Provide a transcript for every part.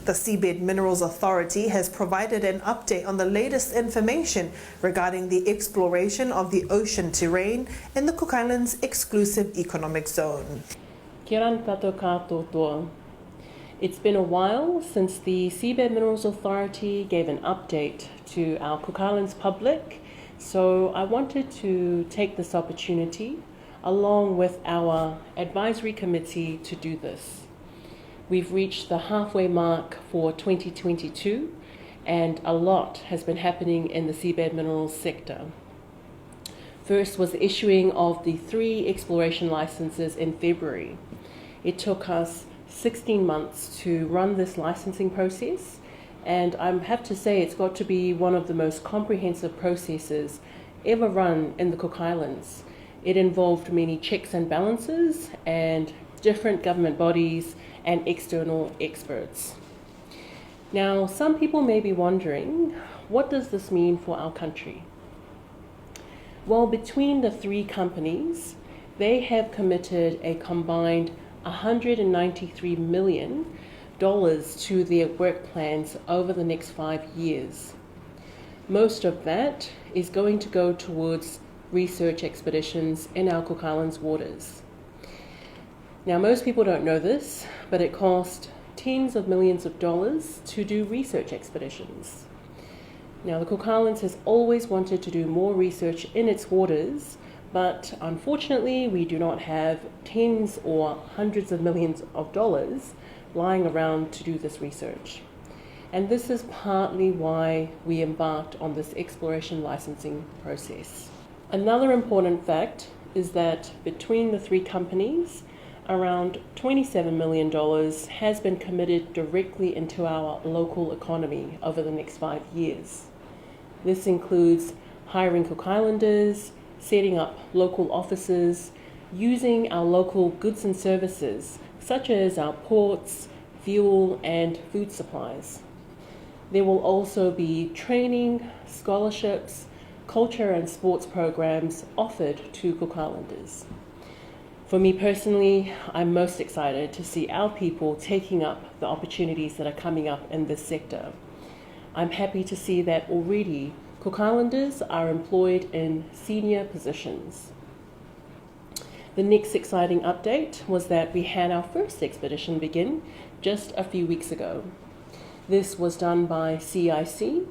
The Seabed Minerals Authority has provided an update on the latest information regarding the exploration of the ocean terrain in the Cook Islands Exclusive Economic Zone. Kia ora tātou katoa. It's been a while since the Seabed Minerals Authority gave an update to our Cook Islands public, so I wanted to take this opportunity along with our advisory committee to do this. We've reached the halfway mark for 2022 and a lot has been happening in the seabed minerals sector. First was the issuing of the 3 exploration licenses in February. It took us 16 months to run this licensing process, and I have to say it's got to be one of the most comprehensive processes ever run in the Cook Islands. It involved many checks and balances and different government bodies and external experts. Now, some people may be wondering, what does this mean for our country? Well, between the 3 companies, they have committed a combined $193 million to their work plans over the next 5 years. Most of that is going to go towards research expeditions in our Cook Islands waters. Now, most people don't know this, but it costs tens of millions of dollars to do research expeditions. Now, the Cook Islands has always wanted to do more research in its waters, but unfortunately, we do not have tens or hundreds of millions of dollars lying around to do this research. And this is partly why we embarked on this exploration licensing process. Another important fact is that between the 3 companies, around $27 million has been committed directly into our local economy over the next 5 years. This includes hiring Cook Islanders, setting up local offices, using our local goods and services, such as our ports, fuel, and food supplies. There will also be training, scholarships, culture and sports programs offered to Cook Islanders. For me personally, I'm most excited to see our people taking up the opportunities that are coming up in this sector. I'm happy to see that already Cook Islanders are employed in senior positions. The next exciting update was that we had our first expedition begin just a few weeks ago. This was done by CIC,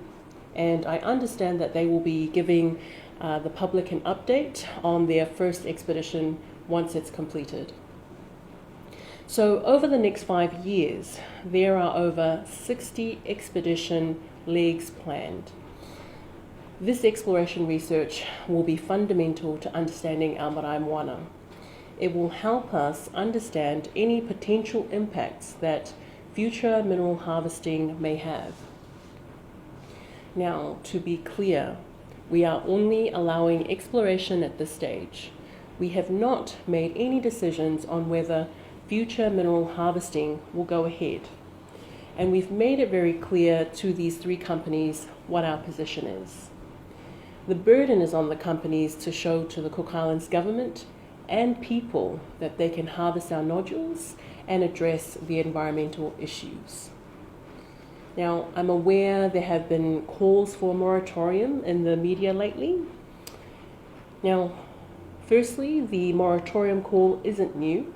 and I understand that they will be giving the public an update on their first expedition once it's completed. So over the next 5 years, there are over 60 expedition legs planned. This exploration research will be fundamental to understanding our marae moana. It will help us understand any potential impacts that future mineral harvesting may have. Now, to be clear, we are only allowing exploration at this stage. We have not made any decisions on whether future mineral harvesting will go ahead. And we've made it very clear to these 3 companies what our position is. The burden is on the companies to show to the Cook Islands government and people that they can harvest our nodules and address the environmental issues. Now, I'm aware there have been calls for a moratorium in the media lately. Now, firstly, the moratorium call isn't new,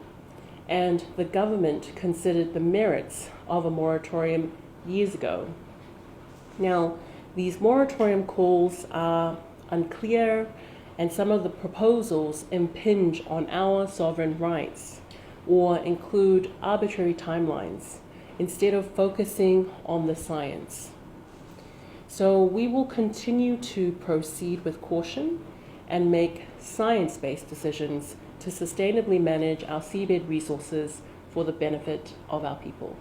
and the government considered the merits of a moratorium years ago. Now, these moratorium calls are unclear, and some of the proposals impinge on our sovereign rights or include arbitrary timelines instead of focusing on the science. So we will continue to proceed with caution and make science-based decisions to sustainably manage our seabed resources for the benefit of our people.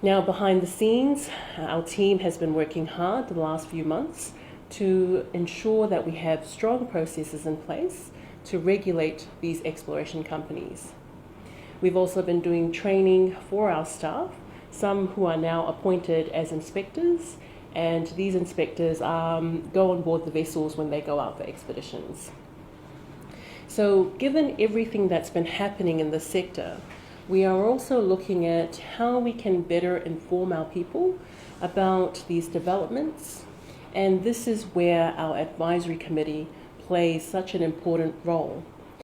Now, behind the scenes, our team has been working hard the last few months to ensure that we have strong processes in place to regulate these exploration companies. We've also been doing training for our staff, some who are now appointed as inspectors, and these inspectors go on board the vessels when they go out for expeditions. So given everything that's been happening in the sector, We are also looking at how we can better inform our people about these developments, and this is where our advisory committee plays such an important role.